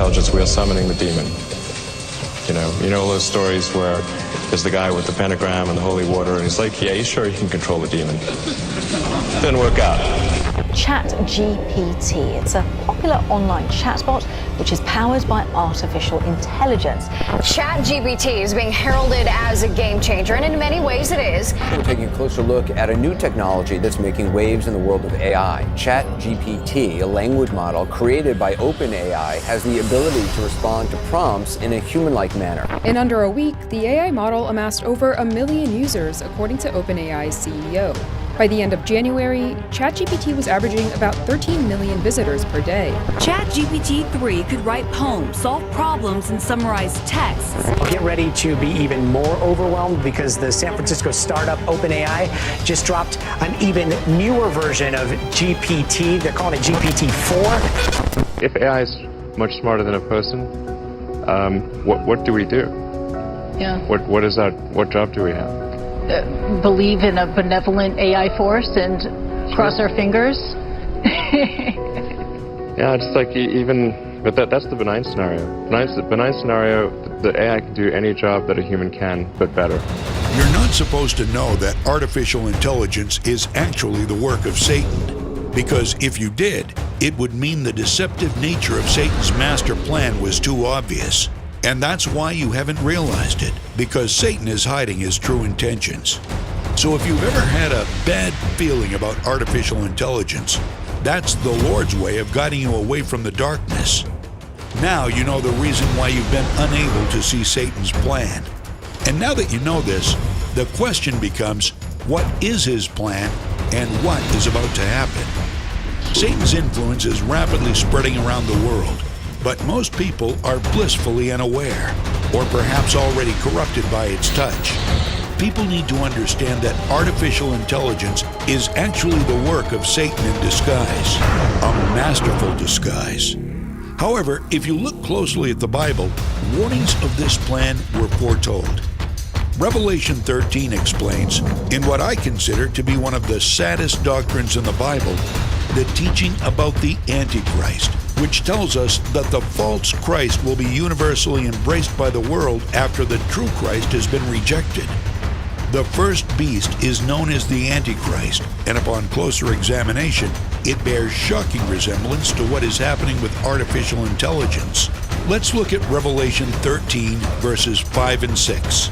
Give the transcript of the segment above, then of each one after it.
intelligence, we are summoning the demon. You know all those stories where there's the guy with the pentagram and the holy water, and he's like, yeah, he's sure he can control the demon. Didn't work out. ChatGPT. It's a popular online chatbot which is powered by artificial intelligence. ChatGPT is being heralded as a game changer, and in many ways it is. We're taking a closer look at a new technology that's making waves in the world of AI. ChatGPT, a language model created by OpenAI, has the ability to respond to prompts in a human-like manner. In under a week, the AI model amassed over 1 million users, according to OpenAI's CEO. By the end of January, ChatGPT was averaging about 13 million visitors per day. ChatGPT 3 could write poems, solve problems, and summarize texts. Get ready to be even more overwhelmed because the San Francisco startup OpenAI just dropped an even newer version of GPT. They're calling it GPT-4. If AI is much smarter than a person, what do we do? Yeah. What job do we have? Believe in a benevolent AI force and cross our fingers. Yeah, just like but that's the benign scenario. The benign scenario, the AI can do any job that a human can, but better. You're not supposed to know that artificial intelligence is actually the work of Satan, because if you did, it would mean the deceptive nature of Satan's master plan was too obvious. And that's why you haven't realized it, because Satan is hiding his true intentions. So if you've ever had a bad feeling about artificial intelligence, that's the Lord's way of guiding you away from the darkness. Now you know the reason why you've been unable to see Satan's plan. And now that you know this, the question becomes, what is his plan and what is about to happen? Satan's influence is rapidly spreading around the world. But most people are blissfully unaware, or perhaps already corrupted by its touch. People need to understand that artificial intelligence is actually the work of Satan in disguise, a masterful disguise. However, if you look closely at the Bible, warnings of this plan were foretold. Revelation 13 explains, in what I consider to be one of the saddest doctrines in the Bible, the teaching about the Antichrist, which tells us that the false Christ will be universally embraced by the world after the true Christ has been rejected. The first beast is known as the Antichrist, and upon closer examination, it bears shocking resemblance to what is happening with artificial intelligence. Let's look at Revelation 13, verses 5 and 6.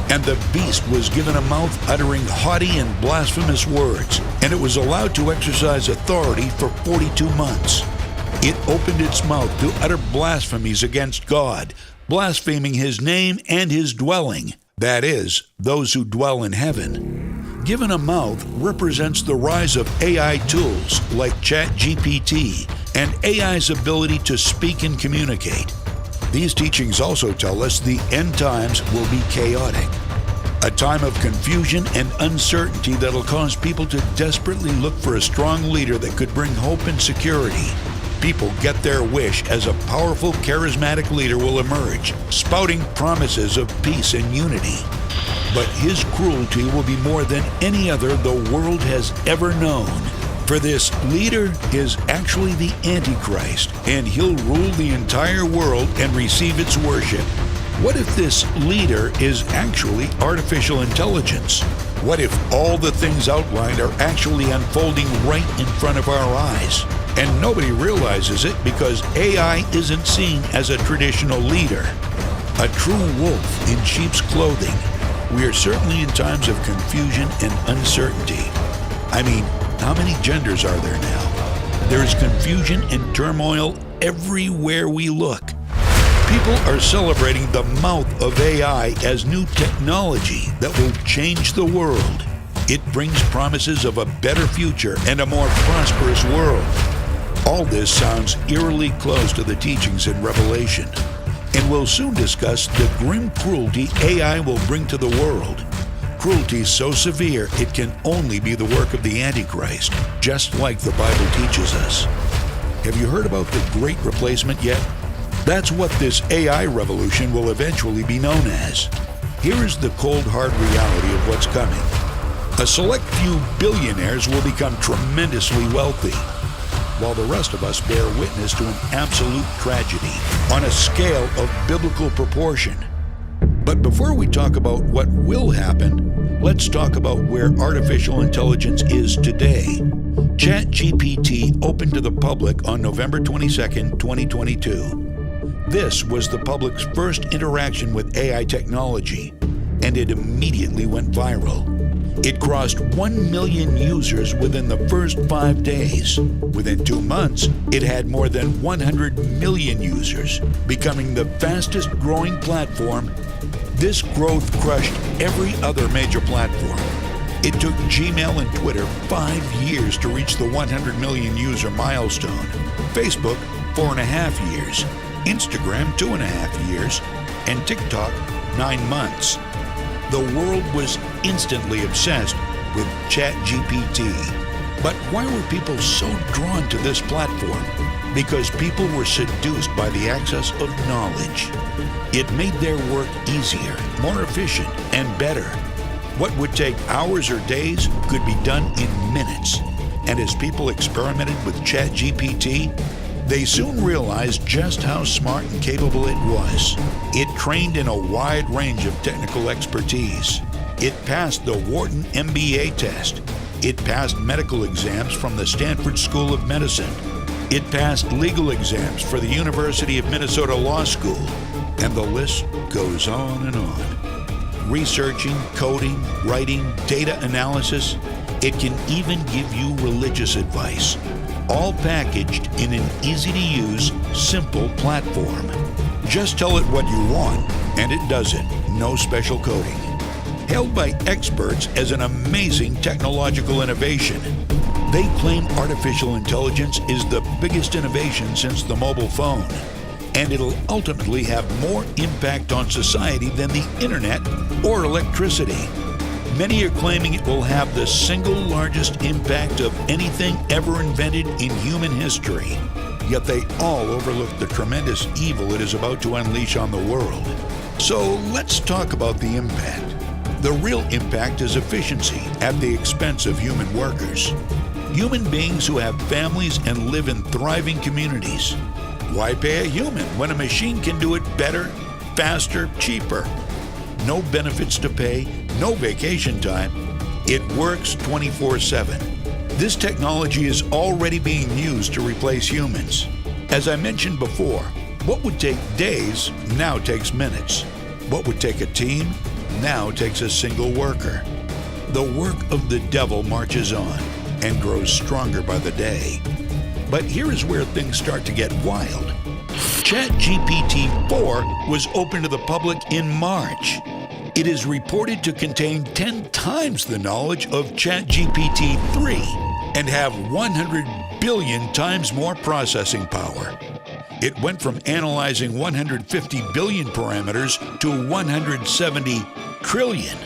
And the beast was given a mouth uttering haughty and blasphemous words, and it was allowed to exercise authority for 42 months. It opened its mouth to utter blasphemies against God, blaspheming his name and his dwelling, that is, those who dwell in heaven. Given a mouth represents the rise of AI tools like ChatGPT and AI's ability to speak and communicate. These teachings also tell us the end times will be chaotic, a time of confusion and uncertainty that'll cause people to desperately look for a strong leader that could bring hope and security. People get their wish as a powerful, charismatic leader will emerge, spouting promises of peace and unity. But his cruelty will be more than any other the world has ever known. For this leader is actually the Antichrist, and he'll rule the entire world and receive its worship. What if this leader is actually artificial intelligence? What if all the things outlined are actually unfolding right in front of our eyes? And nobody realizes it because AI isn't seen as a traditional leader, a true wolf in sheep's clothing. We are certainly in times of confusion and uncertainty. I mean, how many genders are there now? There is confusion and turmoil everywhere we look. People are celebrating the mouth of AI as new technology that will change the world. It brings promises of a better future and a more prosperous world. All this sounds eerily close to the teachings in Revelation, and we'll soon discuss the grim cruelty AI will bring to the world. Cruelty so severe it can only be the work of the Antichrist, just like the Bible teaches us. Have you heard about the Great Replacement yet? That's what this AI revolution will eventually be known as. Here is the cold, hard reality of what's coming. A select few billionaires will become tremendously wealthy. while the rest of us bear witness to an absolute tragedy on a scale of biblical proportion. But before we talk about what will happen, let's talk about where artificial intelligence is today. ChatGPT opened to the public on November 22, 2022. This was the public's first interaction with AI technology, and it immediately went viral. It crossed 1 million users within the first 5 days. Within 2 months, it had more than 100 million users, becoming the fastest growing platform. This growth crushed every other major platform. It took Gmail and Twitter 5 years to reach the 100 million user milestone, Facebook 4.5 years, Instagram 2.5 years, and TikTok 9 months. The world was instantly obsessed with ChatGPT. But why were people so drawn to this platform? Because people were seduced by the access of knowledge. It made their work easier, more efficient, and better. What would take hours or days could be done in minutes. And as people experimented with ChatGPT, they soon realized just how smart and capable it was. It trained in a wide range of technical expertise. It passed the Wharton MBA test. It passed medical exams from the Stanford School of Medicine. It passed legal exams for the University of Minnesota Law School. And the list goes on and on. Researching, coding, writing, data analysis, it can even give you religious advice. All packaged in an easy-to-use, simple platform. Just tell it what you want, and it does it. No special coding. Hailed by experts as an amazing technological innovation, they claim artificial intelligence is the biggest innovation since the mobile phone, and it'll ultimately have more impact on society than the internet or electricity. Many are claiming it will have the single largest impact of anything ever invented in human history. Yet they all overlook the tremendous evil it is about to unleash on the world. So let's talk about the impact. The real impact is efficiency at the expense of human workers. Human beings who have families and live in thriving communities. Why pay a human when a machine can do it better, faster, cheaper? No benefits to pay, no vacation time. It works 24/7. This technology is already being used to replace humans. As I mentioned before, what would take days now takes minutes. What would take a team now takes a single worker. The work of the devil marches on and grows stronger by the day. But here is where things start to get wild. ChatGPT 4 was open to the public in March. It is reported to contain 10 times the knowledge of ChatGPT 3 and have 100 billion times more processing power. It went from analyzing 150 billion parameters to 170 trillion.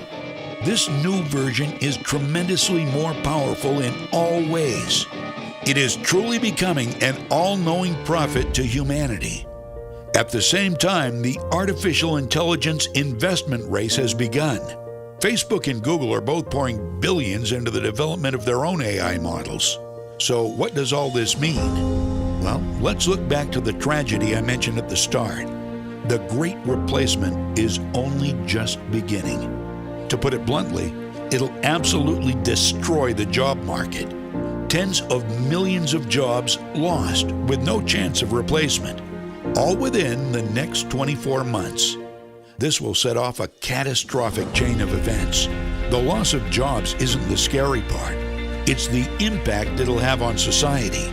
This new version is tremendously more powerful in all ways. It is truly becoming an all-knowing prophet to humanity. At the same time, the artificial intelligence investment race has begun. Facebook and Google are both pouring billions into the development of their own AI models. So what does all this mean? Well, let's look back to the tragedy I mentioned at the start. The Great Replacement is only just beginning. To put it bluntly, it'll absolutely destroy the job market. Tens of millions of jobs lost with no chance of replacement, all within the next 24 months. This will set off a catastrophic chain of events. The loss of jobs isn't the scary part. It's the impact it'll have on society.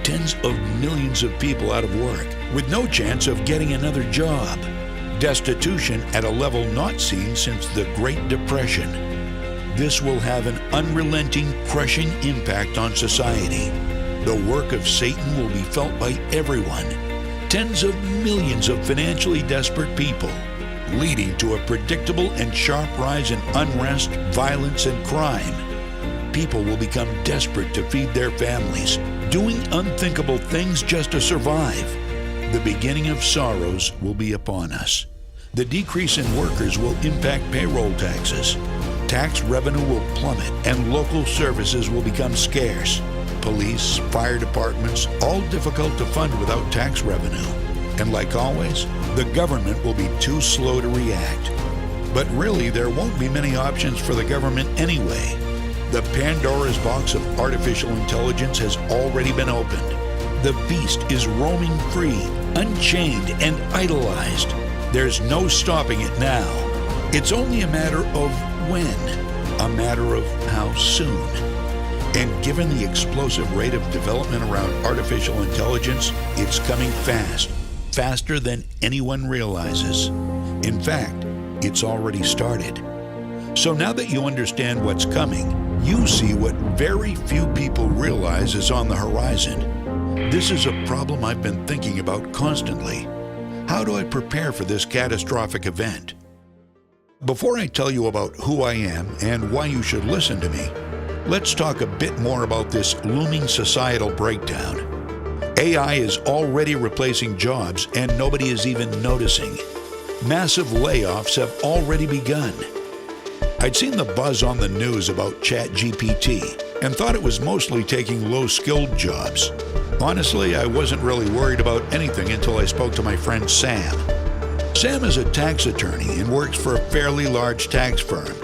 Tens of millions of people out of work with no chance of getting another job. Destitution at a level not seen since the Great Depression. This will have an unrelenting, crushing impact on society. The work of Satan will be felt by everyone. Tens of millions of financially desperate people, leading to a predictable and sharp rise in unrest, violence, and crime. People will become desperate to feed their families, doing unthinkable things just to survive. The beginning of sorrows will be upon us. The decrease in workers will impact payroll taxes. Tax revenue will plummet and local services will become scarce. police, fire departments, all difficult to fund without tax revenue. And like always, the government will be too slow to react. But really, there won't be many options for the government anyway. The Pandora's box of artificial intelligence has already been opened. The beast is roaming free, unchained and idolized. There's no stopping it now. It's only a matter of when, a matter of how soon. And given the explosive rate of development around artificial intelligence, it's coming fast, faster than anyone realizes. In fact, it's already started. So now that you understand what's coming, you see what very few people realize is on the horizon. This is a problem I've been thinking about constantly. How do I prepare for this catastrophic event? Before I tell you about who I am and why you should listen to me, let's talk a bit more about this looming societal breakdown. AI is already replacing jobs and nobody is even noticing. Massive layoffs have already begun. I'd seen the buzz on the news about ChatGPT and thought it was mostly taking low-skilled jobs. Honestly, I wasn't really worried about anything until I spoke to my friend Sam. Sam is a tax attorney and works for a fairly large tax firm.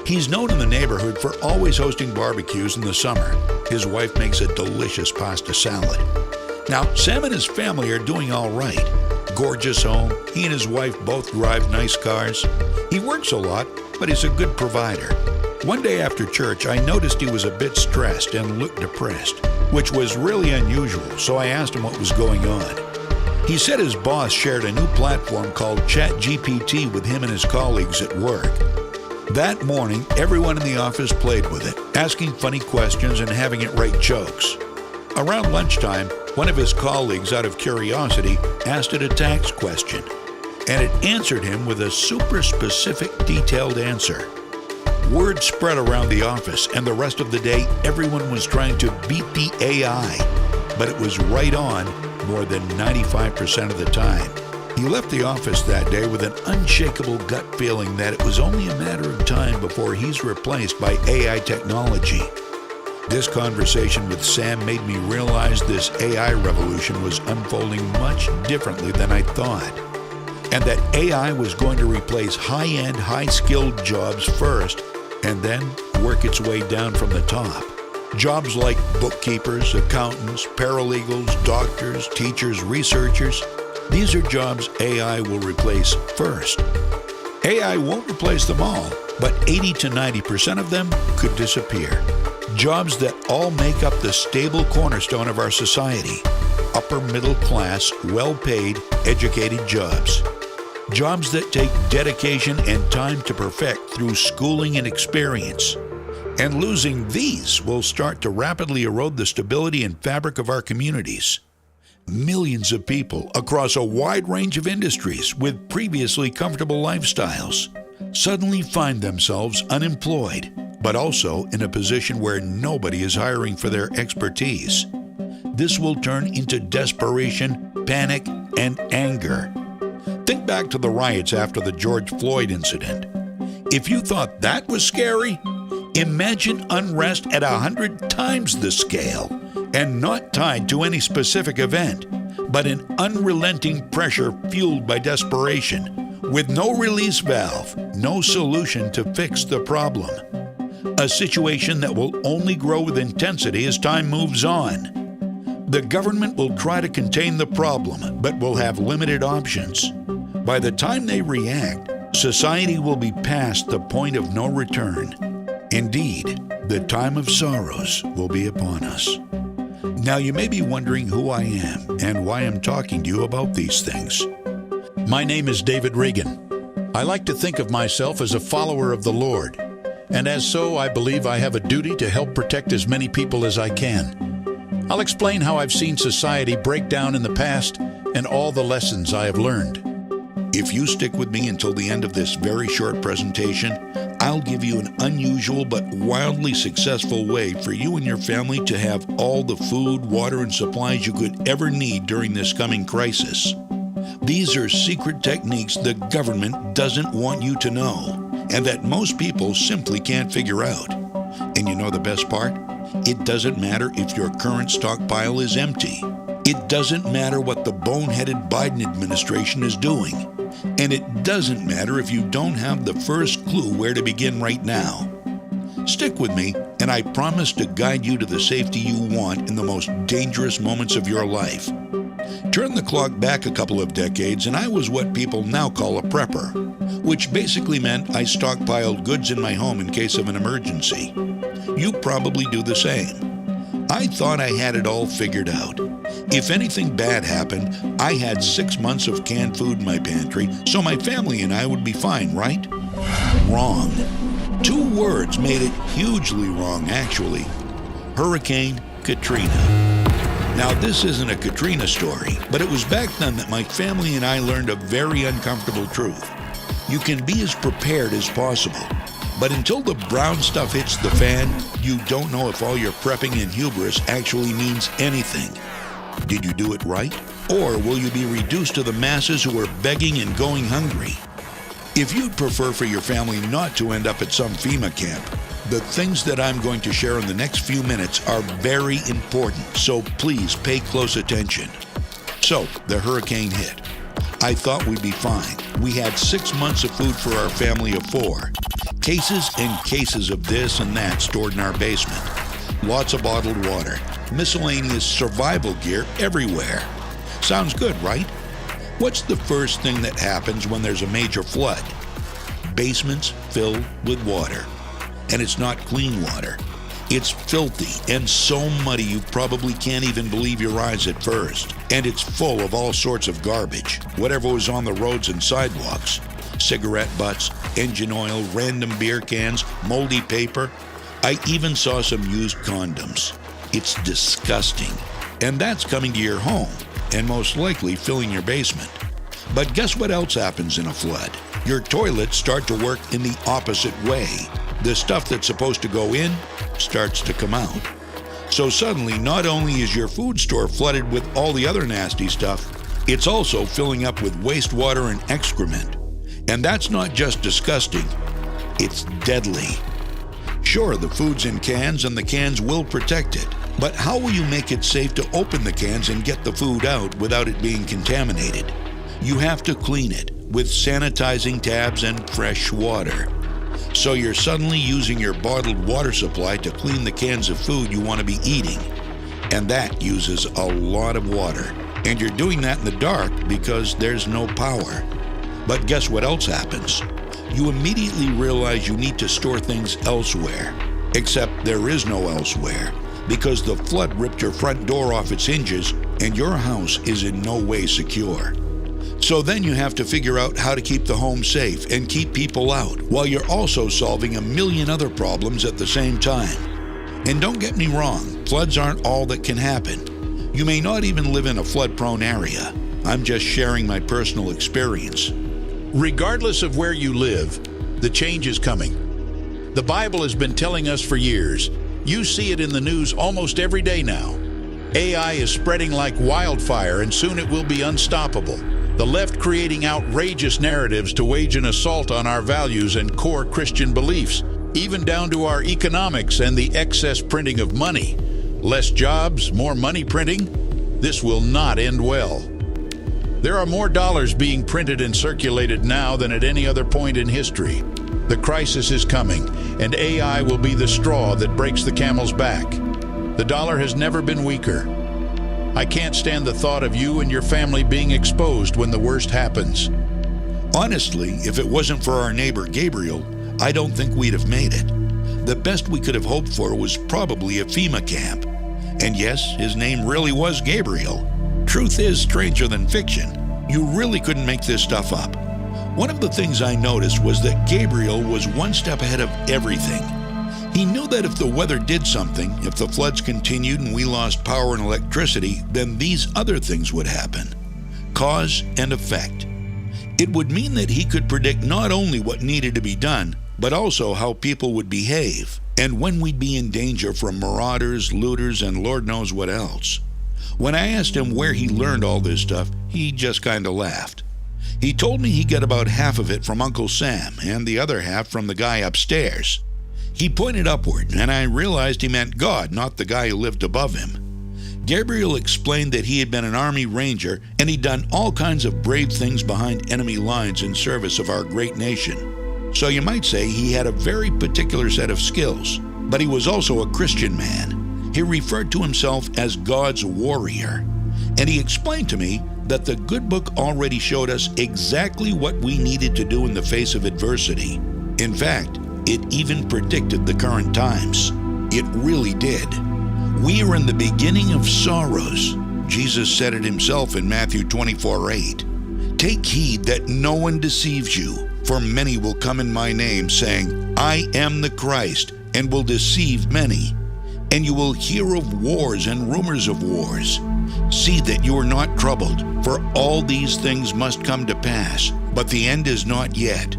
He's known in the neighborhood for always hosting barbecues in the summer. His wife makes a delicious pasta salad. Now, Sam and his family are doing all right. Gorgeous home, he and his wife both drive nice cars. He works a lot, but he's a good provider. One day after church, I noticed he was a bit stressed and looked depressed, which was really unusual, so I asked him what was going on. He said his boss shared a new platform called ChatGPT with him and his colleagues at work. That morning, everyone in the office played with it, asking funny questions and having it write jokes. Around lunchtime, one of his colleagues, out of curiosity, asked it a tax question, and it answered him with a super specific, detailed answer. Word spread around the office, and the rest of the day, everyone was trying to beat the AI, but it was right on more than 95% of the time. He left the office that day with an unshakable gut feeling that it was only a matter of time before he's replaced by AI technology. This conversation with Sam made me realize this AI revolution was unfolding much differently than I thought, and that AI was going to replace high-end, high-skilled jobs first, and then work its way down from the top. Jobs like bookkeepers, accountants, paralegals, doctors, teachers, researchers, these are jobs AI will replace first. AI won't replace them all, but 80 to 90% of them could disappear. Jobs that all make up the stable cornerstone of our society. Upper middle class, well-paid, educated jobs. Jobs that take dedication and time to perfect through schooling and experience. And losing these will start to rapidly erode the stability and fabric of our communities. Millions of people across a wide range of industries with previously comfortable lifestyles suddenly find themselves unemployed, but also in a position where nobody is hiring for their expertise. This will turn into desperation, panic, and anger. Think back to the riots after the George Floyd incident. If you thought that was scary, imagine unrest at 100 times the scale, and not tied to any specific event, but an unrelenting pressure fueled by desperation, with no release valve, no solution to fix the problem. A situation that will only grow with intensity as time moves on. The government will try to contain the problem, but will have limited options. By the time they react, society will be past the point of no return. Indeed, the time of sorrows will be upon us. Now you may be wondering who I am and why I'm talking to you about these things. My name is David Regan. I like to think of myself as a follower of the Lord, and as so, I believe I have a duty to help protect as many people as I can. I'll explain how I've seen society break down in the past and all the lessons I have learned. If you stick with me until the end of this very short presentation, I'll give you an unusual but wildly successful way for you and your family to have all the food, water, and supplies you could ever need during this coming crisis. These are secret techniques the government doesn't want you to know, and that most people simply can't figure out. And you know the best part? It doesn't matter if your current stockpile is empty. It doesn't matter what the boneheaded Biden administration is doing. And it doesn't matter if you don't have the first clue where to begin right now. Stick with me, and I promise to guide you to the safety you want in the most dangerous moments of your life. Turn the clock back a couple of decades, and I was what people now call a prepper, which basically meant I stockpiled goods in my home in case of an emergency. You probably do the same. I thought I had it all figured out. If anything bad happened, I had 6 months of canned food in my pantry, so my family and I would be fine, right? Wrong. 2 words made it hugely wrong, actually. Hurricane Katrina. Now, this isn't a Katrina story, but it was back then that my family and I learned a very uncomfortable truth. You can be as prepared as possible, but until the brown stuff hits the fan, you don't know if all your prepping and hubris actually means anything. Did you do it right? Or will you be reduced to the masses who are begging and going hungry? If you'd prefer for your family not to end up at some FEMA camp, the things that I'm going to share in the next few minutes are very important, so please pay close attention. So, the hurricane hit. I thought we'd be fine. We had 6 months of food for our family of 4. Cases and cases of this and that stored in our basement. Lots of bottled water. Miscellaneous survival gear everywhere. Sounds good, right? What's the first thing that happens when there's a major flood? Basements filled with water. And it's not clean water. It's filthy and so muddy you probably can't even believe your eyes at first. And it's full of all sorts of garbage, whatever was on the roads and sidewalks. Cigarette butts, engine oil, random beer cans, moldy paper. I even saw some used condoms. It's disgusting. And that's coming to your home, and most likely filling your basement. But guess what else happens in a flood? Your toilets start to work in the opposite way. The stuff that's supposed to go in starts to come out. So suddenly, not only is your food store flooded with all the other nasty stuff, it's also filling up with wastewater and excrement. And that's not just disgusting, it's deadly. Sure, the food's in cans and the cans will protect it, but how will you make it safe to open the cans and get the food out without it being contaminated? You have to clean it with sanitizing tabs and fresh water. So you're suddenly using your bottled water supply to clean the cans of food you want to be eating. And that uses a lot of water. And you're doing that in the dark because there's no power. But guess what else happens? You immediately realize you need to store things elsewhere. Except there is no elsewhere, because the flood ripped your front door off its hinges and your house is in no way secure. So then you have to figure out how to keep the home safe and keep people out, while you're also solving a million other problems at the same time. And don't get me wrong, floods aren't all that can happen. You may not even live in a flood-prone area. I'm just sharing my personal experience. Regardless of where you live, the change is coming. The Bible has been telling us for years. You see it in the news almost every day now. AI is spreading like wildfire, and soon it will be unstoppable. The left creating outrageous narratives to wage an assault on our values and core Christian beliefs, even down to our economics and the excess printing of money. Less jobs, more money printing. This will not end well. There are more dollars being printed and circulated now than at any other point in history. The crisis is coming, and AI will be the straw that breaks the camel's back. The dollar has never been weaker. I can't stand the thought of you and your family being exposed when the worst happens. Honestly, if it wasn't for our neighbor Gabriel, I don't think we'd have made it. The best we could have hoped for was probably a FEMA camp. And yes, his name really was Gabriel. Truth is stranger than fiction. You really couldn't make this stuff up. One of the things I noticed was that Gabriel was one step ahead of everything. He knew that if the weather did something, if the floods continued and we lost power and electricity, then these other things would happen. Cause and effect. It would mean that he could predict not only what needed to be done, but also how people would behave, and when we'd be in danger from marauders, looters, and Lord knows what else. When I asked him where he learned all this stuff, he just kinda laughed. He told me he got about half of it from Uncle Sam and the other half from the guy upstairs. He pointed upward, and I realized he meant God, not the guy who lived above him. Gabriel explained that he had been an Army Ranger and he'd done all kinds of brave things behind enemy lines in service of our great nation. So you might say he had a very particular set of skills, but he was also a Christian man. He referred to himself as God's warrior, and he explained to me that the good book already showed us exactly what we needed to do in the face of adversity. In fact, it even predicted the current times. It really did. We are in the beginning of sorrows. Jesus said it himself in Matthew 24:8. Take heed that no one deceives you, for many will come in my name, saying, I am the Christ, and will deceive many. And you will hear of wars and rumors of wars. See that you are not troubled, for all these things must come to pass, but the end is not yet.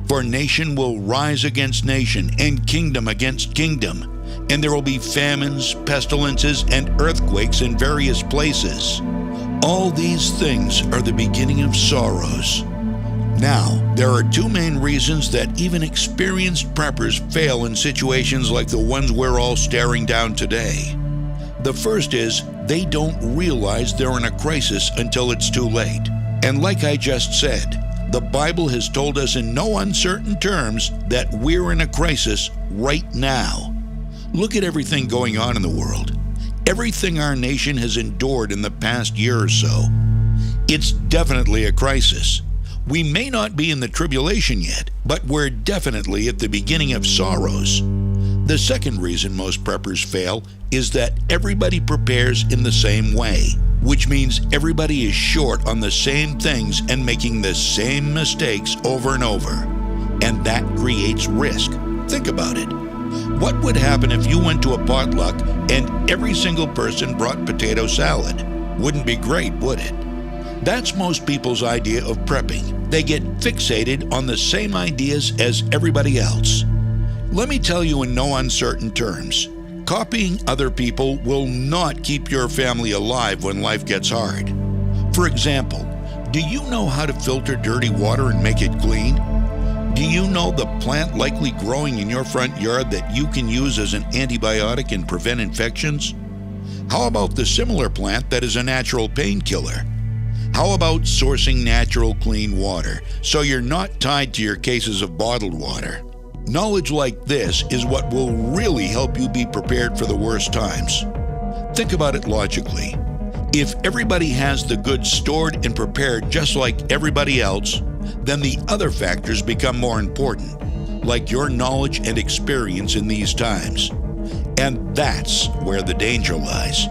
For nation will rise against nation, and kingdom against kingdom. And there will be famines, pestilences, and earthquakes in various places. All these things are the beginning of sorrows. Now, there are two main reasons that even experienced preppers fail in situations like the ones we're all staring down today. The first is they don't realize they're in a crisis until it's too late. And like I just said, the Bible has told us in no uncertain terms that we're in a crisis right now. Look at everything going on in the world. Everything our nation has endured in the past year or so. It's definitely a crisis. We may not be in the tribulation yet, but we're definitely at the beginning of sorrows. The second reason most preppers fail is that everybody prepares in the same way, which means everybody is short on the same things and making the same mistakes over and over. And that creates risk. Think about it. What would happen if you went to a potluck and every single person brought potato salad? Wouldn't be great, would it? That's most people's idea of prepping. They get fixated on the same ideas as everybody else. Let me tell you in no uncertain terms, copying other people will not keep your family alive when life gets hard. For example, do you know how to filter dirty water and make it clean? Do you know the plant likely growing in your front yard that you can use as an antibiotic and prevent infections? How about the similar plant that is a natural painkiller? How about sourcing natural clean water so you're not tied to your cases of bottled water? Knowledge like this is what will really help you be prepared for the worst times. Think about it logically. If everybody has the goods stored and prepared just like everybody else, then the other factors become more important, like your knowledge and experience in these times. And that's where the danger lies.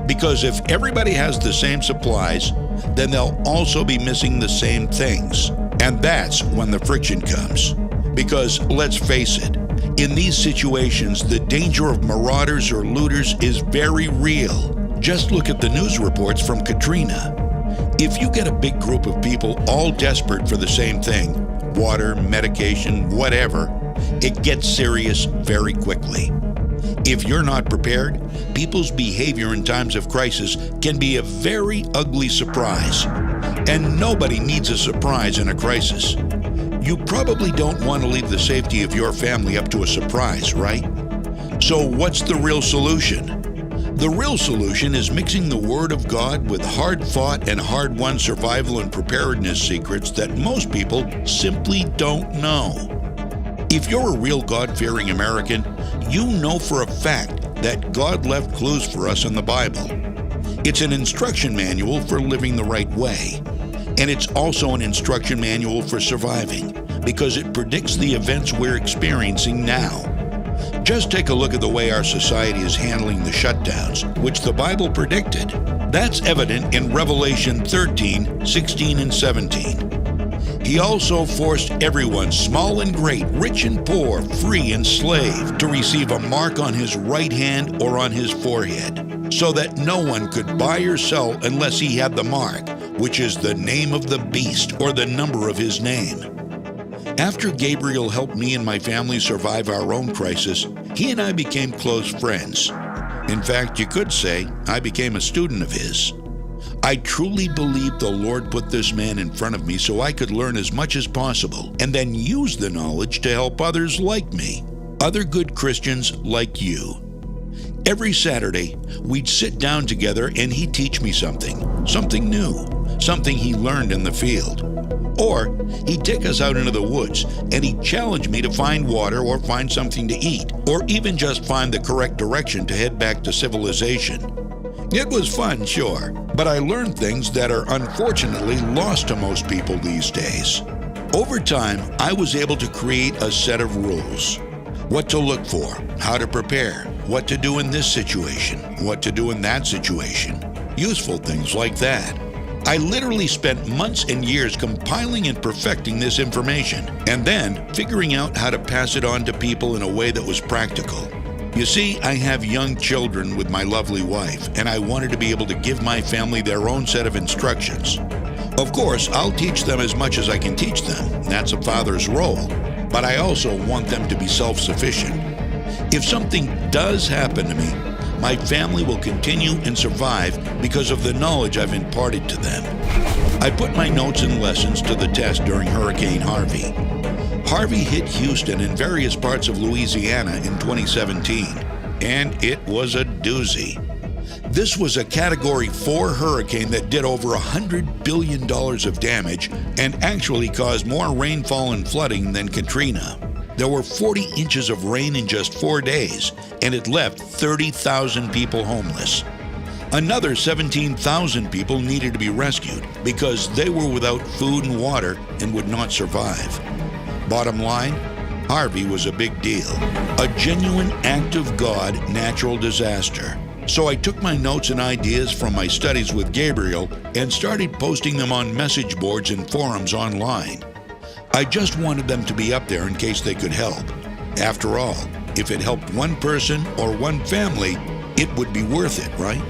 Because if everybody has the same supplies, then they'll also be missing the same things. And that's when the friction comes. Because let's face it, in these situations, the danger of marauders or looters is very real. Just look at the news reports from Katrina. If you get a big group of people all desperate for the same thing, water, medication, whatever, it gets serious very quickly. If you're not prepared, people's behavior in times of crisis can be a very ugly surprise. And nobody needs a surprise in a crisis. You probably don't want to leave the safety of your family up to a surprise, right? So what's the real solution? The real solution is mixing the Word of God with hard-fought and hard-won survival and preparedness secrets that most people simply don't know. If you're a real God-fearing American, you know for a fact that God left clues for us in the Bible. It's an instruction manual for living the right way. And it's also an instruction manual for surviving, because it predicts the events we're experiencing now. Just take a look at the way our society is handling the shutdowns, which the Bible predicted. That's evident in Revelation 13, 16, and 17. He also forced everyone, small and great, rich and poor, free and slave, to receive a mark on his right hand or on his forehead, so that no one could buy or sell unless he had the mark, which is the name of the beast or the number of his name. After Gabriel helped me and my family survive our own crisis, he and I became close friends. In fact, you could say I became a student of his. I truly believe the Lord put this man in front of me so I could learn as much as possible and then use the knowledge to help others like me. other good Christians like you. Every Saturday, we'd sit down together and he'd teach me something new, something he learned in the field. Or he'd take us out into the woods and he'd challenge me to find water or find something to eat, or even just find the correct direction to head back to civilization. It was fun, sure, but I learned things that are unfortunately lost to most people these days. Over time, I was able to create a set of rules. What to look for, how to prepare, what to do in this situation, what to do in that situation. Useful things like that. I literally spent months and years compiling and perfecting this information, and then figuring out how to pass it on to people in a way that was practical. You see, I have young children with my lovely wife, and I wanted to be able to give my family their own set of instructions. Of course, I'll teach them as much as I can teach them. That's a father's role. But I also want them to be self-sufficient. If something does happen to me, my family will continue and survive because of the knowledge I've imparted to them. I put my notes and lessons to the test during Hurricane Harvey. Harvey hit Houston and various parts of Louisiana in 2017, and it was a doozy. This was a Category 4 hurricane that did over $100 billion of damage and actually caused more rainfall and flooding than Katrina. There were 40 inches of rain in just 4 days, and it left 30,000 people homeless. Another 17,000 people needed to be rescued because they were without food and water and would not survive. Bottom line, Harvey was a big deal. A genuine act of God natural disaster. So I took my notes and ideas from my studies with Gabriel and started posting them on message boards and forums online. I just wanted them to be up there in case they could help. After all, if it helped one person or one family, it would be worth it, right?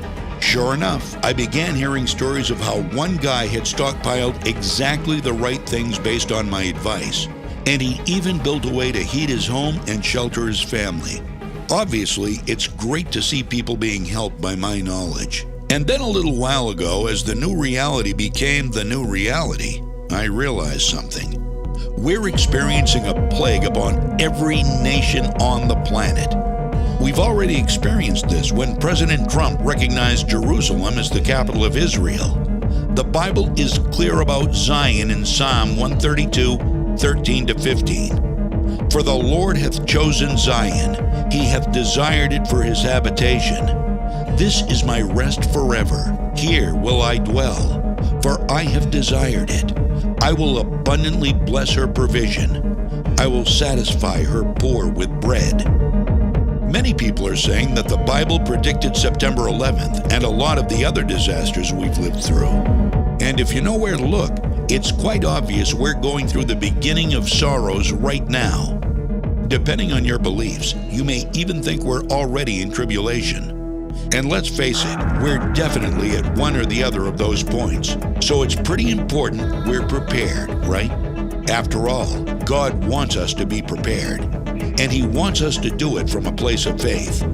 Sure enough, I began hearing stories of how one guy had stockpiled exactly the right things based on my advice, and he even built a way to heat his home and shelter his family. Obviously, it's great to see people being helped by my knowledge. And then a little while ago, as the new reality became the new reality, I realized something. We're experiencing a plague upon every nation on the planet. We've already experienced this when President Trump recognized Jerusalem as the capital of Israel. The Bible is clear about Zion in Psalm 132, 13-15. For the Lord hath chosen Zion, he hath desired it for his habitation. This is my rest forever, here will I dwell, for I have desired it. I will abundantly bless her provision. I will satisfy her poor with bread. Many people are saying that the Bible predicted September 11th and a lot of the other disasters we've lived through. And if you know where to look, it's quite obvious we're going through the beginning of sorrows right now. Depending on your beliefs, you may even think we're already in tribulation. And let's face it, we're definitely at one or the other of those points. So it's pretty important we're prepared, right? After all, God wants us to be prepared, and He wants us to do it from a place of faith.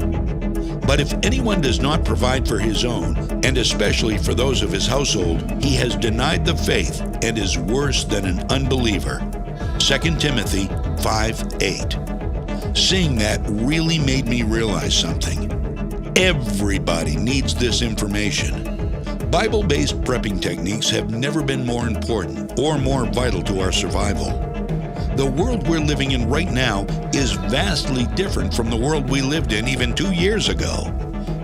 But if anyone does not provide for his own, and especially for those of his household, he has denied the faith and is worse than an unbeliever. 2 Timothy 5:8. Seeing that really made me realize something. Everybody needs this information. Bible-based prepping techniques have never been more important or more vital to our survival. The world we're living in right now is vastly different from the world we lived in even 2 years ago.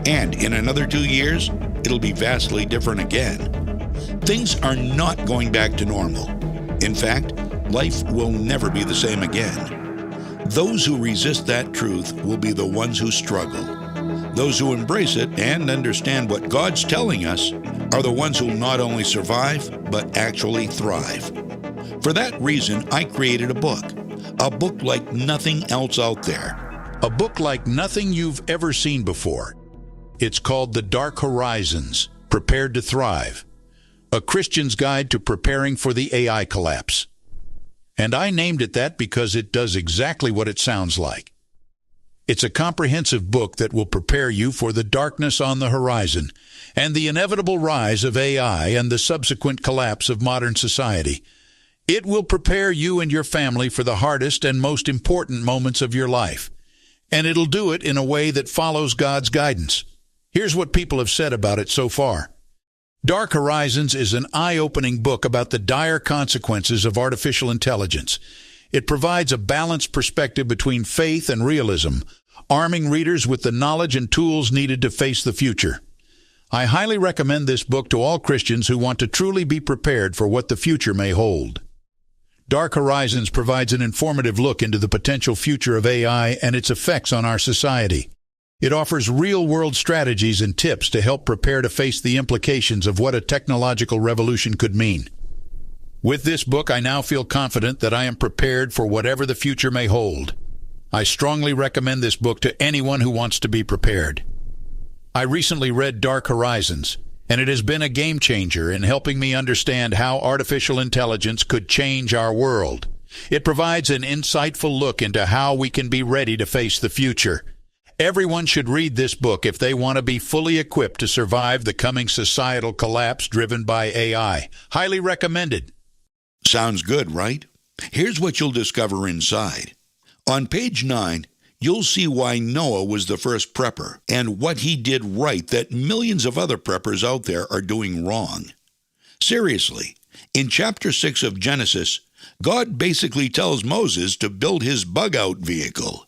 And in another 2 years, it'll be vastly different again. Things are not going back to normal. In fact, life will never be the same again. Those who resist that truth will be the ones who struggle. Those who embrace it and understand what God's telling us are the ones who will not only survive, but actually thrive. For that reason, I created a book like nothing else out there. A book like nothing you've ever seen before. It's called The Dark Horizons, Prepared to Thrive, a Christian's Guide to Preparing for the AI Collapse. And I named it that because it does exactly what it sounds like. It's a comprehensive book that will prepare you for the darkness on the horizon and the inevitable rise of AI and the subsequent collapse of modern society. It will prepare you and your family for the hardest and most important moments of your life. and it'll do it in a way that follows God's guidance. Here's what people have said about it so far. Dark Horizons is an eye-opening book about the dire consequences of artificial intelligence. It provides a balanced perspective between faith and realism, arming readers with the knowledge and tools needed to face the future. I highly recommend this book to all Christians who want to truly be prepared for what the future may hold. Dark Horizons provides an informative look into the potential future of AI and its effects on our society. It offers real-world strategies and tips to help prepare to face the implications of what a technological revolution could mean. With this book, I now feel confident that I am prepared for whatever the future may hold. I strongly recommend this book to anyone who wants to be prepared. I recently read Dark Horizons, and it has been a game changer in helping me understand how artificial intelligence could change our world. It provides an insightful look into how we can be ready to face the future. Everyone should read this book if they want to be fully equipped to survive the coming societal collapse driven by AI. Highly recommended. Sounds good, right? Here's what you'll discover inside. On page 9, you'll see why Noah was the first prepper and what he did right that millions of other preppers out there are doing wrong. Seriously, in chapter 6 of Genesis, God basically tells Moses to build his bug-out vehicle.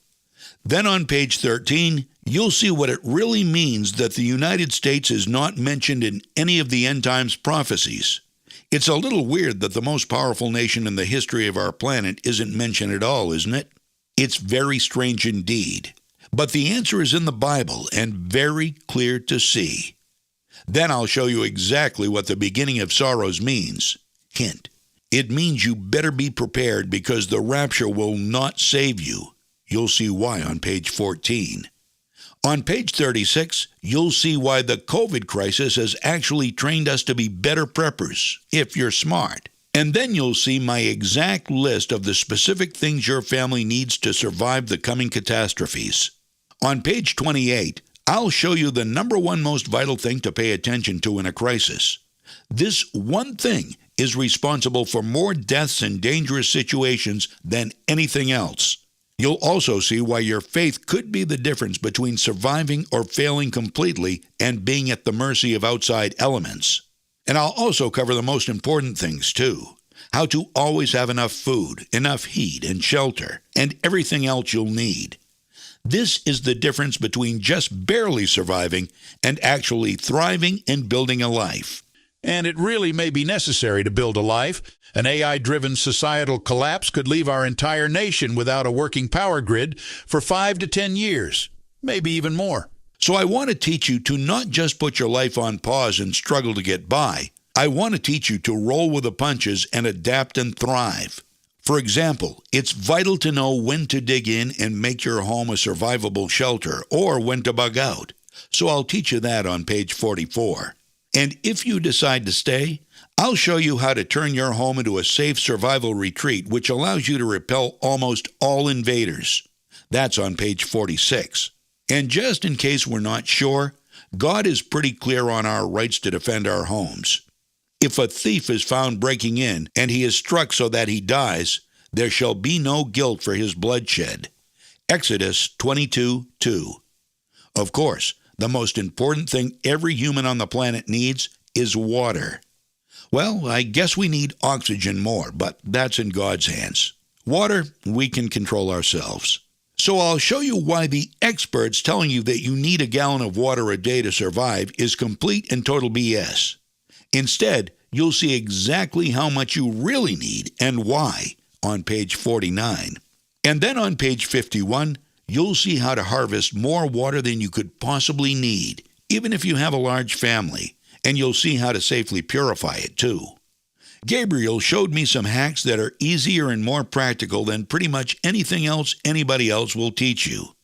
Then on page 13, you'll see what it really means that the United States is not mentioned in any of the end times prophecies. It's a little weird that the most powerful nation in the history of our planet isn't mentioned at all, isn't it? It's very strange indeed. But the answer is in the Bible and very clear to see. Then I'll show you exactly what the beginning of sorrows means. Hint, it means you better be prepared because the rapture will not save you. You'll see why on page 14. On page 36, you'll see why the COVID crisis has actually trained us to be better preppers, if you're smart. And then you'll see my exact list of the specific things your family needs to survive the coming catastrophes. On page 28, I'll show you the number one most vital thing to pay attention to in a crisis. This one thing is responsible for more deaths and dangerous situations than anything else. You'll also see why your faith could be the difference between surviving or failing completely and being at the mercy of outside elements. And I'll also cover the most important things, too. How to always have enough food, enough heat and shelter, and everything else you'll need. This is the difference between just barely surviving and actually thriving and building a life. And it really may be necessary to build a life. An AI-driven societal collapse could leave our entire nation without a working power grid for 5 to 10 years, maybe even more. So I want to teach you to not just put your life on pause and struggle to get by. I want to teach you to roll with the punches and adapt and thrive. For example, it's vital to know when to dig in and make your home a survivable shelter or when to bug out. So I'll teach you that on page 44. And if you decide to stay, I'll show you how to turn your home into a safe survival retreat which allows you to repel almost all invaders. That's on page 46. And just in case we're not sure, God is pretty clear on our rights to defend our homes. If a thief is found breaking in and he is struck so that he dies, there shall be no guilt for his bloodshed. Exodus 22:2. Of course, the most important thing every human on the planet needs is water. Well, I guess we need oxygen more, but that's in God's hands. Water, we can control ourselves. So I'll show you why the experts telling you that you need a gallon of water a day to survive is complete and total BS. Instead, you'll see exactly how much you really need and why on page 49. And then on page 51, you'll see how to harvest more water than you could possibly need, even if you have a large family, and you'll see how to safely purify it too. Gabriel showed me some hacks that are easier and more practical than pretty much anything else anybody else will teach you.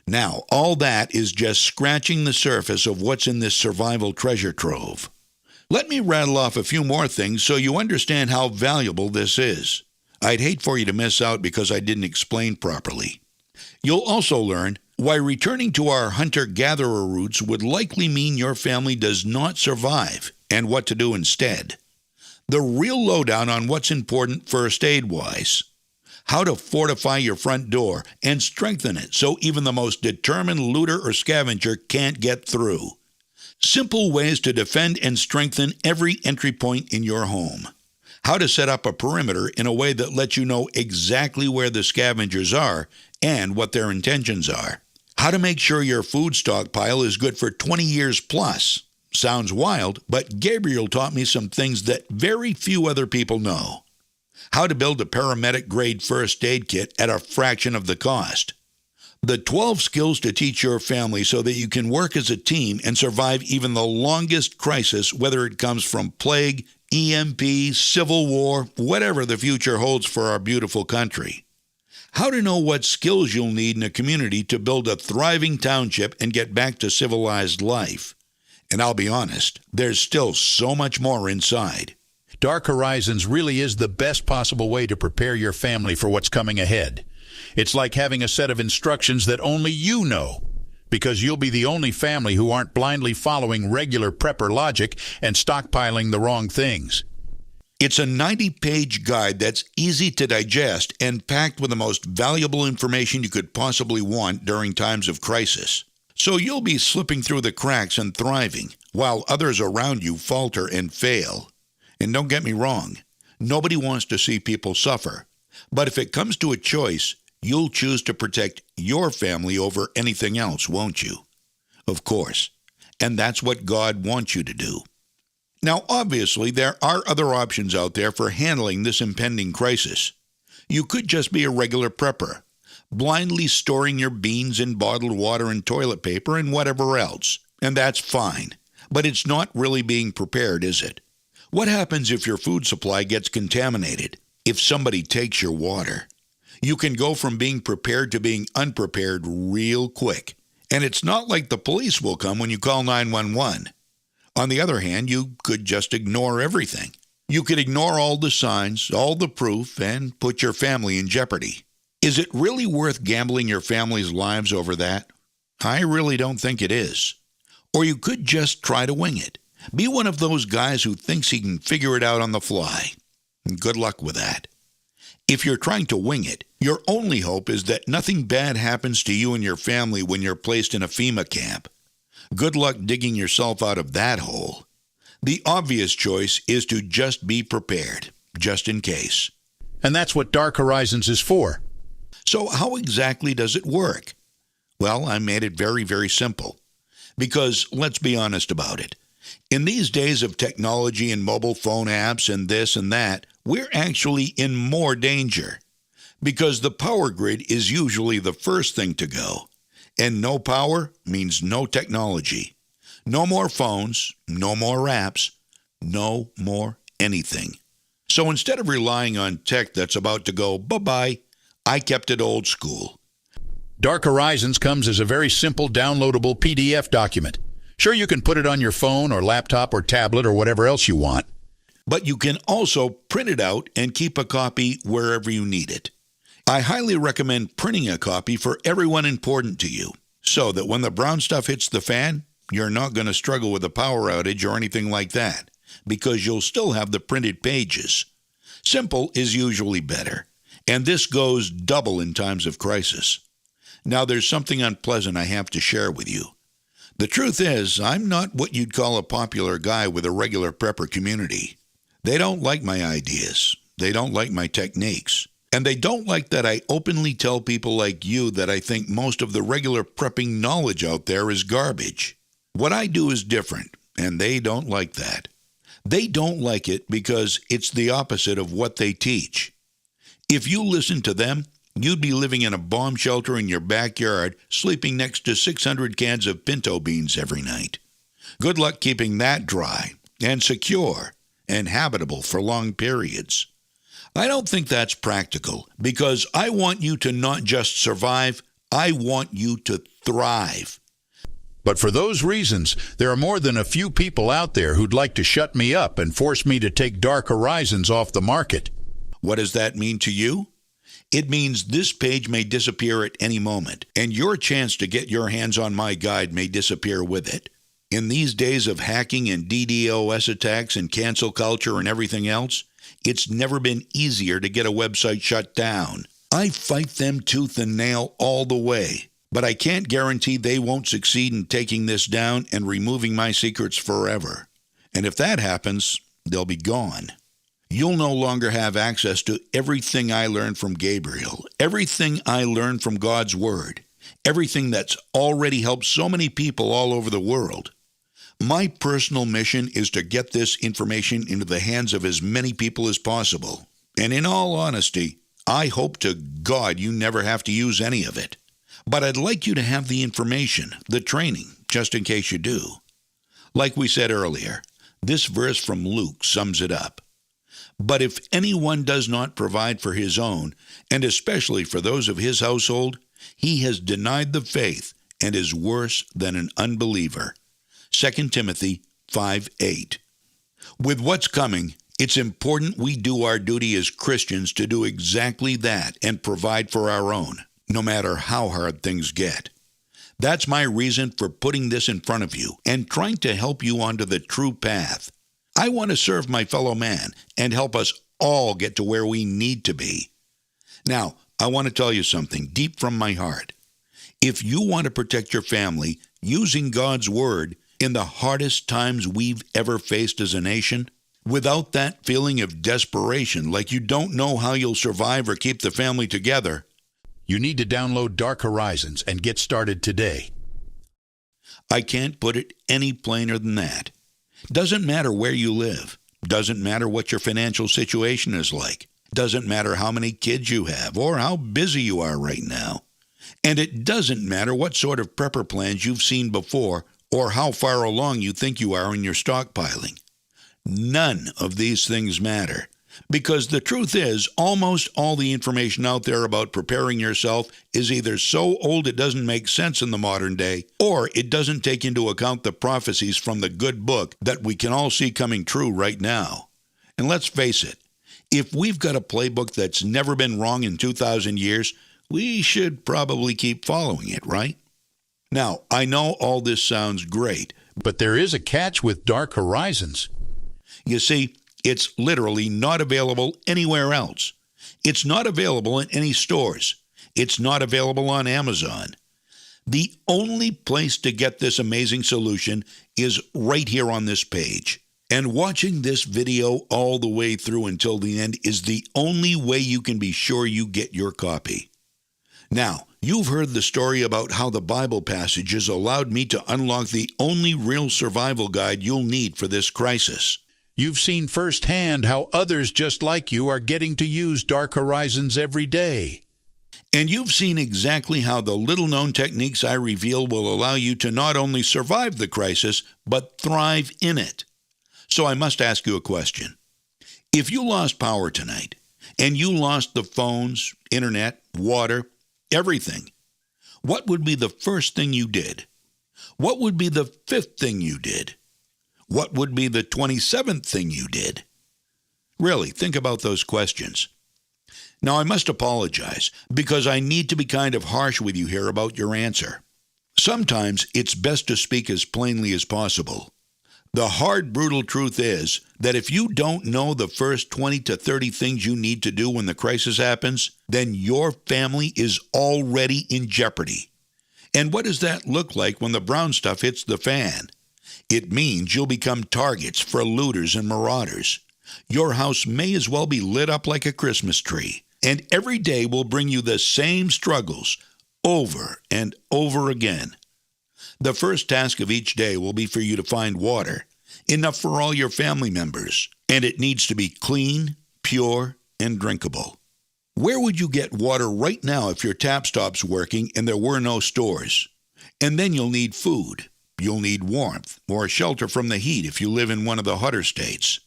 Now, all that is just scratching the surface of what's in this survival treasure trove. Let me rattle off a few more things so you understand how valuable this is. I'd hate for you to miss out because I didn't explain properly. You'll also learn why returning to our hunter-gatherer roots would likely mean your family does not survive and what to do instead. The real lowdown on what's important first aid-wise. how to fortify your front door and strengthen it so even the most determined looter or scavenger can't get through. Simple ways to defend and strengthen every entry point in your home. How to set up a perimeter in a way that lets you know exactly where the scavengers are and what their intentions are. How to make sure your food stockpile is good for 20 years plus. Sounds wild, but Gabriel taught me some things that very few other people know. How to build a paramedic-grade first aid kit at a fraction of the cost. The 12 skills to teach your family so that you can work as a team and survive even the longest crisis, whether it comes from plague, EMP, civil war, whatever the future holds for our beautiful country. How to know what skills you'll need in a community to build a thriving township and get back to civilized life. And I'll be honest, there's still so much more inside. Dark Horizons really is the best possible way to prepare your family for what's coming ahead. It's like having a set of instructions that only you know, because you'll be the only family who aren't blindly following regular prepper logic and stockpiling the wrong things. It's a 90-page guide that's easy to digest and packed with the most valuable information you could possibly want during times of crisis. So you'll be slipping through the cracks and thriving, while others around you falter and fail. And don't get me wrong, nobody wants to see people suffer. But if it comes to a choice, you'll choose to protect your family over anything else, won't you? Of course. And that's what God wants you to do. Now, obviously, there are other options out there for handling this impending crisis. You could just be a regular prepper, blindly storing your beans in bottled water and toilet paper and whatever else. And that's fine. But it's not really being prepared, is it? What happens if your food supply gets contaminated? If somebody takes your water? You can go from being prepared to being unprepared real quick. And it's not like the police will come when you call 911. On the other hand, you could just ignore everything. You could ignore all the signs, all the proof, and put your family in jeopardy. Is it really worth gambling your family's lives over that? I really don't think it is. Or you could just try to wing it. Be one of those guys who thinks he can figure it out on the fly. Good luck with that. If you're trying to wing it, your only hope is that nothing bad happens to you and your family when you're placed in a FEMA camp. Good luck digging yourself out of that hole. The obvious choice is to just be prepared, just in case. And that's what Dark Horizons is for. So how exactly does it work? Well, I made it very, very simple. Because let's be honest about it. In these days of technology and mobile phone apps and this and that, we're actually in more danger. Because the power grid is usually the first thing to go. And no power means no technology. No more phones, no more apps, no more anything. So instead of relying on tech that's about to go bye-bye, I kept it old school. Dark Horizons comes as a very simple downloadable PDF document. Sure, you can put it on your phone or laptop or tablet or whatever else you want. But you can also print it out and keep a copy wherever you need it. I highly recommend printing a copy for everyone important to you, so that when the brown stuff hits the fan, you're not going to struggle with a power outage or anything like that, because you'll still have the printed pages. Simple is usually better, and this goes double in times of crisis. Now, there's something unpleasant I have to share with you. The truth is, I'm not what you'd call a popular guy with a regular prepper community. They don't like my ideas. They don't like my techniques. And they don't like that I openly tell people like you that I think most of the regular prepping knowledge out there is garbage. What I do is different, and they don't like that. They don't like it because it's the opposite of what they teach. If you listen to them, you'd be living in a bomb shelter in your backyard, sleeping next to 600 cans of pinto beans every night. Good luck keeping that dry and secure and habitable for long periods. I don't think that's practical, because I want you to not just survive, I want you to thrive. But for those reasons, there are more than a few people out there who'd like to shut me up and force me to take Dark Horizons off the market. What does that mean to you? It means this page may disappear at any moment, and your chance to get your hands on my guide may disappear with it. In these days of hacking and DDoS attacks and cancel culture and everything else, It's never been easier to get a website shut down. I fight them tooth and nail all the way, but I can't guarantee they won't succeed in taking this down and removing my secrets forever. And if that happens, they'll be gone. You'll no longer have access to everything I learned from Gabriel, everything I learned from God's Word, everything that's already helped so many people all over the world. My personal mission is to get this information into the hands of as many people as possible. And in all honesty, I hope to God you never have to use any of it. But I'd like you to have the information, the training, just in case you do. Like we said earlier, this verse from Luke sums it up. But if anyone does not provide for his own, and especially for those of his household, he has denied the faith and is worse than an unbeliever. 2 Timothy 5:8. With what's coming, it's important we do our duty as Christians to do exactly that and provide for our own, no matter how hard things get. That's my reason for putting this in front of you and trying to help you onto the true path. I want to serve my fellow man and help us all get to where we need to be. Now, I want to tell you something deep from my heart. If you want to protect your family using God's Word in the hardest times we've ever faced as a nation, without that feeling of desperation like you don't know how you'll survive or keep the family together, you need to download Dark Horizons and get started today. I can't put it any plainer than that. Doesn't matter where you live. Doesn't matter what your financial situation is like. Doesn't matter how many kids you have or how busy you are right now. And it doesn't matter what sort of prepper plans you've seen before or how far along you think you are in your stockpiling. None of these things matter. Because the truth is, almost all the information out there about preparing yourself is either so old it doesn't make sense in the modern day, or it doesn't take into account the prophecies from the good book that we can all see coming true right now. And let's face it, if we've got a playbook that's never been wrong in 2,000 years, we should probably keep following it, right? Now, I know all this sounds great, but there is a catch with Dark Horizons. You see, it's literally not available anywhere else. It's not available in any stores. It's not available on Amazon. The only place to get this amazing solution is right here on this page. And watching this video all the way through until the end is the only way you can be sure you get your copy. Now, you've heard the story about how the Bible passages allowed me to unlock the only real survival guide you'll need for this crisis. You've seen firsthand how others just like you are getting to use Dark Horizons every day. And you've seen exactly how the little-known techniques I reveal will allow you to not only survive the crisis, but thrive in it. So I must ask you a question. If you lost power tonight, and you lost the phones, internet, water, everything, what would be the first thing you did? What would be the 5th thing you did? What would be the 27th thing you did? Really, think about those questions. Now, I must apologize, because I need to be kind of harsh with you here about your answer. Sometimes it's best to speak as plainly as possible. The hard, brutal truth is that if you don't know the first 20 to 30 things you need to do when the crisis happens, then your family is already in jeopardy. And what does that look like when the brown stuff hits the fan? It means you'll become targets for looters and marauders. Your house may as well be lit up like a Christmas tree, and every day will bring you the same struggles over and over again. The first task of each day will be for you to find water, enough for all your family members, and it needs to be clean, pure, and drinkable. Where would you get water right now if your tap stops working and there were no stores? And then you'll need food. You'll need warmth or shelter from the heat if you live in one of the hotter states.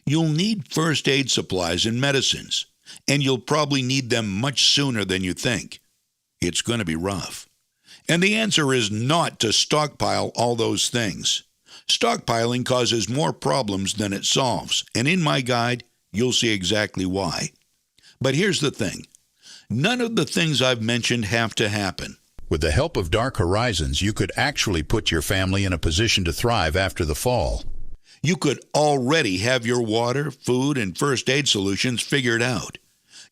You'll need first aid supplies and medicines, and you'll probably need them much sooner than you think. It's going to be rough. And the answer is not to stockpile all those things. Stockpiling causes more problems than it solves, and in my guide, you'll see exactly why. But here's the thing. None of the things I've mentioned have to happen. With the help of Dark Horizons, you could actually put your family in a position to thrive after the fall. You could already have your water, food, and first aid solutions figured out.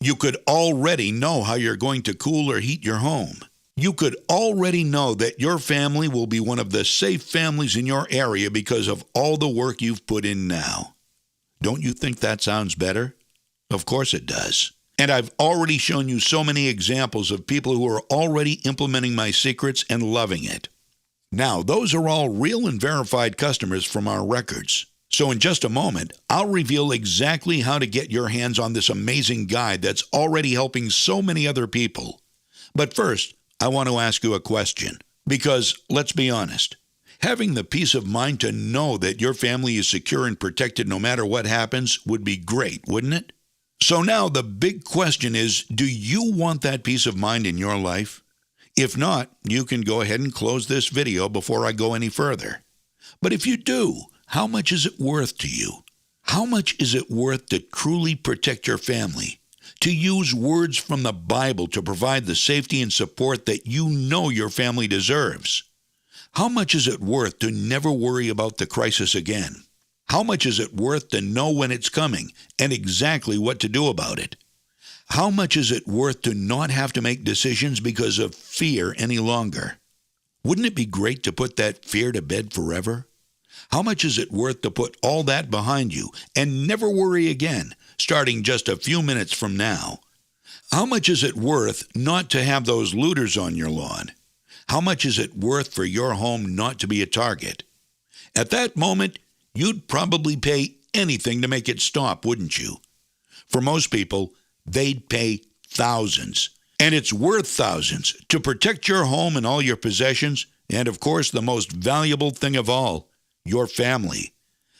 You could already know how you're going to cool or heat your home. You could already know that your family will be one of the safe families in your area because of all the work you've put in now. Don't you think that sounds better? Of course it does. And I've already shown you so many examples of people who are already implementing my secrets and loving it. Now, those are all real and verified customers from our records. So in just a moment, I'll reveal exactly how to get your hands on this amazing guide that's already helping so many other people. But first, I want to ask you a question. Because, let's be honest, having the peace of mind to know that your family is secure and protected no matter what happens would be great, wouldn't it? So now the big question is, do you want that peace of mind in your life? If not, you can go ahead and close this video before I go any further. But if you do, how much is it worth to you? How much is it worth to truly protect your family? To use words from the Bible to provide the safety and support that you know your family deserves? How much is it worth to never worry about the crisis again? How much is it worth to know when it's coming and exactly what to do about it? How much is it worth to not have to make decisions because of fear any longer? Wouldn't it be great to put that fear to bed forever? How much is it worth to put all that behind you and never worry again, starting just a few minutes from now? How much is it worth not to have those looters on your lawn? How much is it worth for your home not to be a target? At that moment, you'd probably pay anything to make it stop, wouldn't you? For most people, they'd pay thousands. And it's worth thousands to protect your home and all your possessions, and of course, the most valuable thing of all, your family.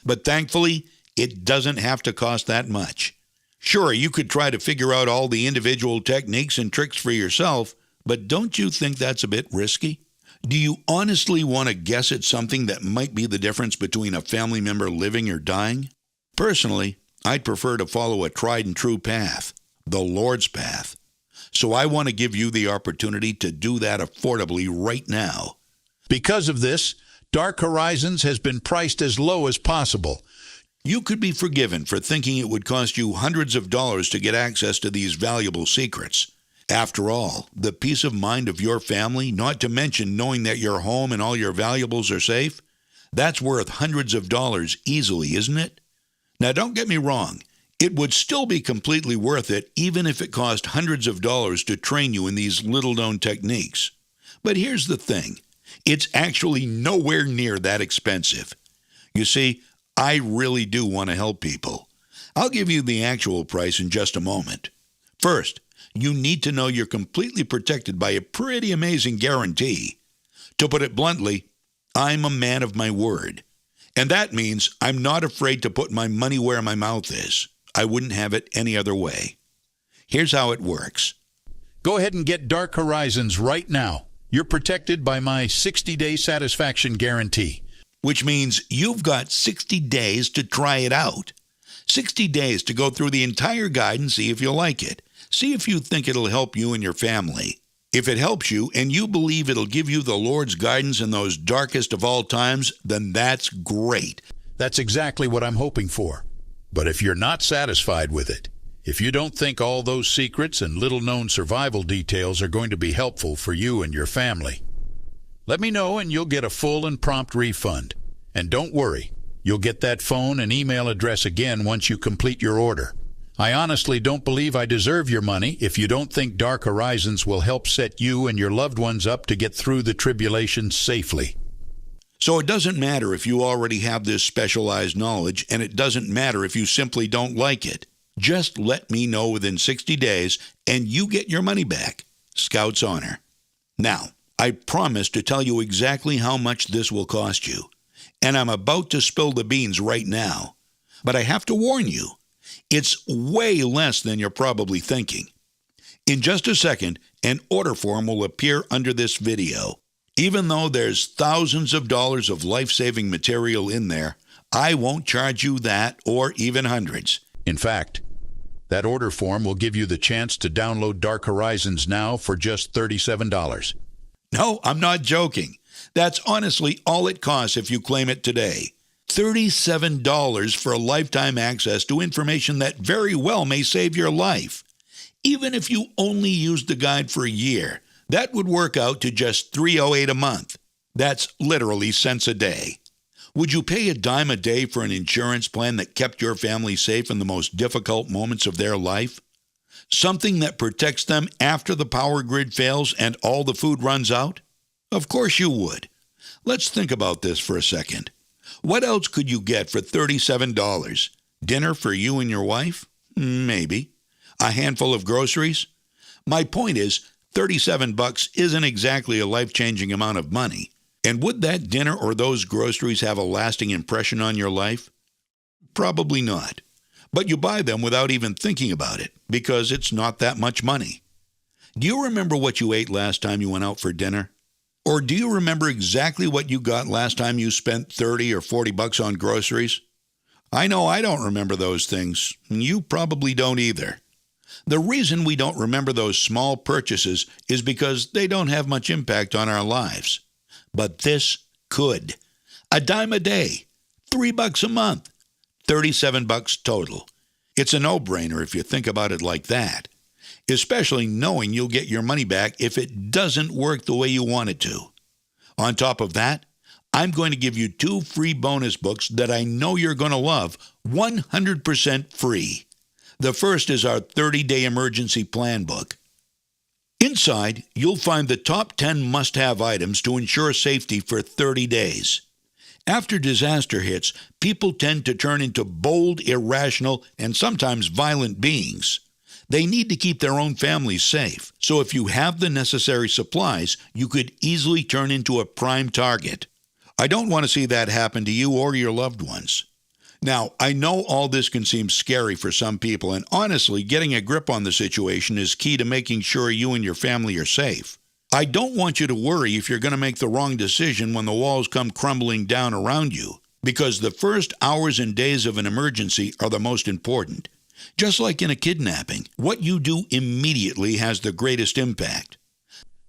But thankfully, it doesn't have to cost that much. Sure, you could try to figure out all the individual techniques and tricks for yourself, but don't you think that's a bit risky? Do you honestly want to guess at something that might be the difference between a family member living or dying? Personally, I'd prefer to follow a tried and true path, the Lord's path. So I want to give you the opportunity to do that affordably right now. Because of this, Dark Horizons has been priced as low as possible. You could be forgiven for thinking it would cost you hundreds of dollars to get access to these valuable secrets. After all, the peace of mind of your family, not to mention knowing that your home and all your valuables are safe, that's worth hundreds of dollars easily, isn't it? Now, don't get me wrong. It would still be completely worth it even if it cost hundreds of dollars to train you in these little-known techniques. But here's the thing. It's actually nowhere near that expensive. You see, I really do want to help people. I'll give you the actual price in just a moment. First, you need to know you're completely protected by a pretty amazing guarantee. To put it bluntly, I'm a man of my word. And that means I'm not afraid to put my money where my mouth is. I wouldn't have it any other way. Here's how it works. Go ahead and get Dark Horizons right now. You're protected by my 60-day satisfaction guarantee. Which means you've got 60 days to try it out. 60 days to go through the entire guide and see if you'll like it. See if you think it'll help you and your family. If it helps you and you believe it'll give you the Lord's guidance in those darkest of all times, then that's great. That's exactly what I'm hoping for. But if you're not satisfied with it, if you don't think all those secrets and little-known survival details are going to be helpful for you and your family, let me know and you'll get a full and prompt refund. And don't worry, you'll get that phone and email address again once you complete your order. I honestly don't believe I deserve your money if you don't think Dark Horizons will help set you and your loved ones up to get through the tribulation safely. So it doesn't matter if you already have this specialized knowledge, and it doesn't matter if you simply don't like it. Just let me know within 60 days, and you get your money back. Scout's honor. Now, I promise to tell you exactly how much this will cost you. And I'm about to spill the beans right now. But I have to warn you, it's way less than you're probably thinking. In just a second, an order form will appear under this video. Even though there's thousands of dollars of life-saving material in there, I won't charge you that or even hundreds. In fact, that order form will give you the chance to download Dark Horizons now for just $37. No, I'm not joking. That's honestly all it costs if you claim it today. $37 for a lifetime access to information that very well may save your life. Even if you only used the guide for a year, that would work out to just $3.08 a month. That's literally cents a day. Would you pay a dime a day for an insurance plan that kept your family safe in the most difficult moments of their life? Something that protects them after the power grid fails and all the food runs out? Of course you would. Let's think about this for a second. What else could you get for $37? Dinner for you and your wife? Maybe. A handful of groceries? My point is, $37 isn't exactly a life-changing amount of money. And would that dinner or those groceries have a lasting impression on your life? Probably not. But you buy them without even thinking about it, because it's not that much money. Do you remember what you ate last time you went out for dinner? Or do you remember exactly what you got last time you spent $30 or $40 on groceries? I know I don't remember those things, and you probably don't either. The reason we don't remember those small purchases is because they don't have much impact on our lives. But this could. A dime a day, $3 a month, $37 total. It's a no-brainer if you think about it like that, especially knowing you'll get your money back if it doesn't work the way you want it to. On top of that, I'm going to give you 2 free bonus books that I know you're going to love, 100% free. The first is our 30-day emergency plan book. Inside, you'll find the top 10 must-have items to ensure safety for 30 days. After disaster hits, people tend to turn into bold, irrational, and sometimes violent beings. They need to keep their own families safe, so if you have the necessary supplies, you could easily turn into a prime target. I don't want to see that happen to you or your loved ones. Now, I know all this can seem scary for some people, and honestly, getting a grip on the situation is key to making sure you and your family are safe. I don't want you to worry if you're going to make the wrong decision when the walls come crumbling down around you, because the first hours and days of an emergency are the most important. Just like in a kidnapping, what you do immediately has the greatest impact.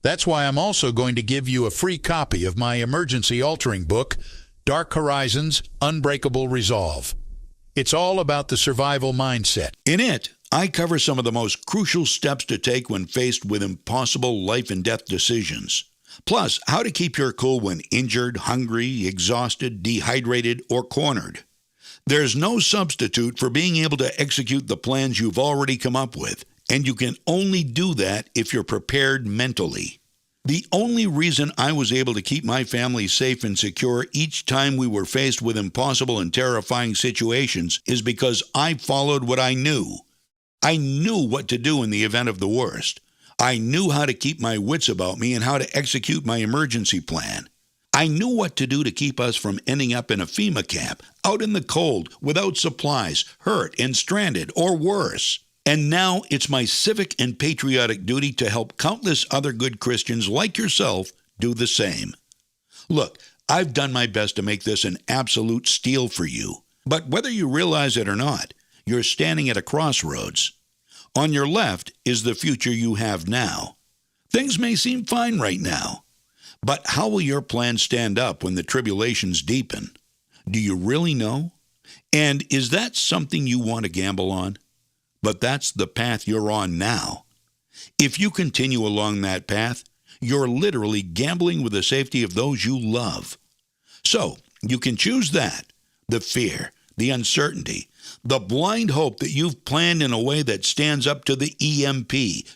That's why I'm also going to give you a free copy of my emergency altering book, Dark Horizons, Unbreakable Resolve. It's all about the survival mindset. In it, I cover some of the most crucial steps to take when faced with impossible life and death decisions. Plus, how to keep your cool when injured, hungry, exhausted, dehydrated, or cornered. There's no substitute for being able to execute the plans you've already come up with, and you can only do that if you're prepared mentally. The only reason I was able to keep my family safe and secure each time we were faced with impossible and terrifying situations is because I followed what I knew. I knew what to do in the event of the worst. I knew how to keep my wits about me and how to execute my emergency plan. I knew what to do to keep us from ending up in a FEMA camp, out in the cold, without supplies, hurt and stranded, or worse. And now it's my civic and patriotic duty to help countless other good Christians like yourself do the same. Look, I've done my best to make this an absolute steal for you. But whether you realize it or not, you're standing at a crossroads. On your left is the future you have now. Things may seem fine right now, but how will your plan stand up when the tribulations deepen? Do you really know? And is that something you want to gamble on? But that's the path you're on now. If you continue along that path, you're literally gambling with the safety of those you love. So, you can choose that, the fear, the uncertainty, the blind hope that you've planned in a way that stands up to the EMP,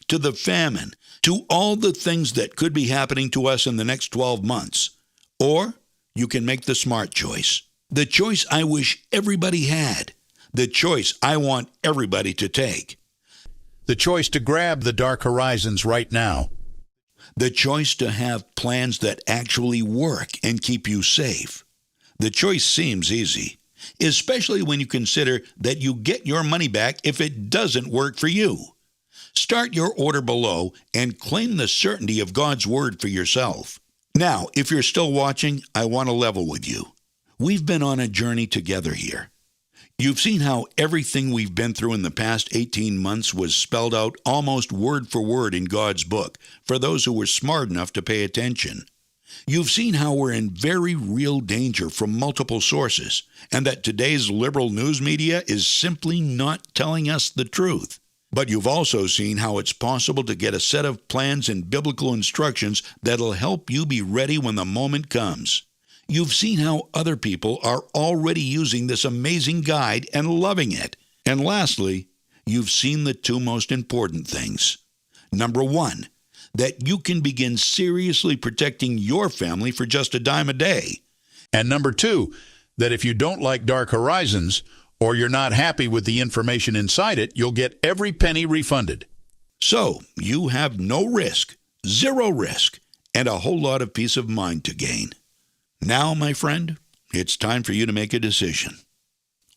to the famine, to all the things that could be happening to us in the next 12 months. Or you can make the smart choice, the choice I wish everybody had, the choice I want everybody to take. The choice to grab the Dark Horizons right now. The choice to have plans that actually work and keep you safe. The choice seems easy, especially when you consider that you get your money back if it doesn't work for you. Start your order below and claim the certainty of God's word for yourself. Now, if you're still watching, I want to level with you. We've been on a journey together here. You've seen how everything we've been through in the past 18 months was spelled out almost word for word in God's book for those who were smart enough to pay attention. You've seen how we're in very real danger from multiple sources, and that today's liberal news media is simply not telling us the truth. But you've also seen how it's possible to get a set of plans and biblical instructions that'll help you be ready when the moment comes. You've seen how other people are already using this amazing guide and loving it. And lastly, you've seen the two most important things. Number one, that you can begin seriously protecting your family for just $0.10 a day. And number two, that if you don't like Dark Horizons, or you're not happy with the information inside it, you'll get every penny refunded. So, you have no risk, zero risk, and a whole lot of peace of mind to gain. Now, my friend, it's time for you to make a decision.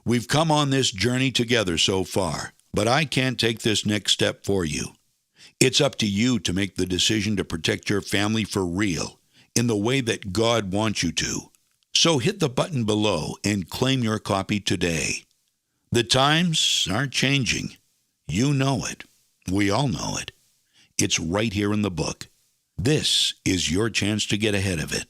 We've come on this journey together so far, but I can't take this next step for you. It's up to you to make the decision to protect your family for real, in the way that God wants you to. So hit the button below and claim your copy today. The times are changing. You know it. We all know it. It's right here in the book. This is your chance to get ahead of it.